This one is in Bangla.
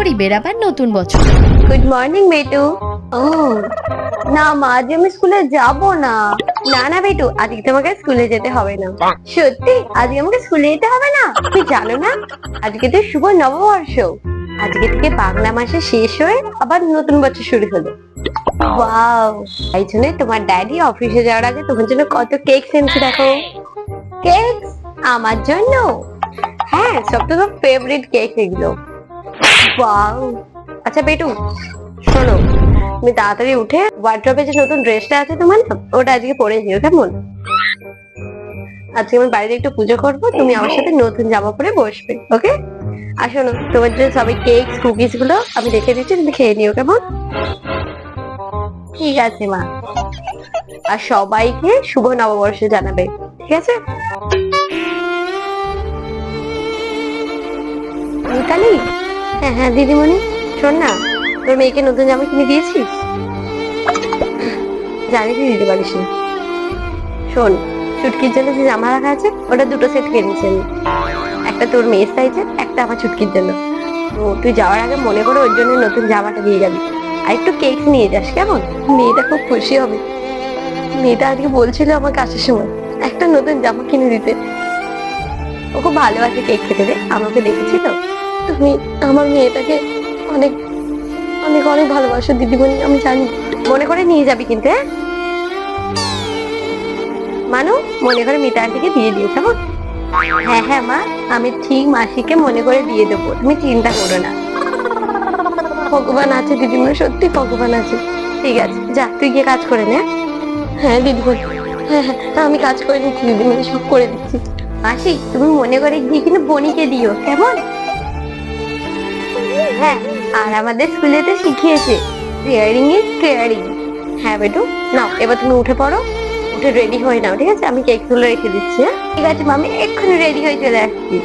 গরিবের আবার নতুন বছর। গুড মর্নিং বেটু। ও না মা, আজ আমি স্কুলে যাব না। না না বেটু, আজকে তোমাকে স্কুলে যেতে হবে না। সত্যি আজকে আমাকে স্কুলে যেতে হবে না? তুমি জানো না আজকে তো শুভ নববর্ষ। আজকে থেকে বাংলা মাসে শেষ হয়ে আবার নতুন বছর শুরু হলো। ওয়াও, এই জন্য তোমার ড্যাডি অফিসে যাওয়ার আগে তোমার জন্য কত কেক এনেছে দেখো। কেক আমার জন্য? হ্যাঁ, সব তো ফেভারিট কেক এগুলো। ওয়াও, আচ্ছা বেটু শোনো, তুমি তাড়াতাড়ি উঠে ওয়ার্ড্রবে যে নতুন ড্রেসটা আছে তোমার না, ওটা আজকে পরে নিও কেমন? আজকে আমি বাড়িতে একটু পুজো করবো, তুমি আমার সাথে নতুন জামা পরে বসবে, ওকে? আর শোনো, তোমার জন্য সবাই কেক কুকিজ গুলো আমি রেখে দিচ্ছি, তুমি খেয়ে নিও কেমন? ঠিক আছে মা। আর সবাইকে শুভ নববর্ষ জানাবে, ঠিক আছে? মিতালি, হ্যাঁ হ্যাঁ দিদিমণি, শোন না, তোর মেয়েকে নতুন জামা কিনে দিয়েছিস? জানি তুই দিতে পারিস না। শোন, ছুটকির জন্য যে জামা রাখা আছে ওটা দুটো সেট কিনেছি আমি, একটা তোর মেয়ের সাইজের, একটা আমার ছুটকির জন্য। তো তুই যাওয়ার আগে মনে করে ওর জন্য নতুন জামাটা দিয়ে যাবি, আর একটু কেক নিয়ে যাস কেমন? মেয়েটা খুব খুশি হবে। মেয়েটা আজকে বলছিল আমাকে আসার সময় একটা নতুন জামা কিনে দিতে। ও খুব ভালোবাসে কেক খেতে রে, আমাকে দেখেছি তো। তুমি আমার মেয়েটাকে অনেক অনেক অনেক ভালোবাসো দিদিমণি, আমি জানি। মনে করে নিয়ে যাবি কিন্তু, হ্যাঁ মানু, মনে করে মিতা আন্টিকে দিয়ে দিও কেমন? হ্যাঁ হ্যাঁ মা, আমি ঠিক মাসিকে মনে করে দিয়ে দেবো, তুমি চিন্তা করো না। ভগবান আছে দিদিমণি, সত্যি ভগবান আছে। ঠিক আছে, যা তুই গিয়ে কাজ করে নে। হ্যাঁ দিদিমণি, হ্যাঁ হ্যাঁ আমি কাজ করে নিচ্ছি দিদিমণি, সব করে দিচ্ছি। মাসি তুমি মনে করে গিয়ে কিন্তু বনিকে দিও কেমন? হ্যাঁ, আর আমাদের স্কুলে তো শিখিয়েছে কেয়ারিং ইজ কেয়ারিং। হ্যাঁ বেটু, নাও এবার তুমি উঠে পড়ো, উঠে রেডি হয়ে নাও, ঠিক আছে? আমি কেক গুলো রেখে দিচ্ছি। হ্যাঁ ঠিক আছে মামি, এক্ষুনি রেডি হয়ে চলে আসছি।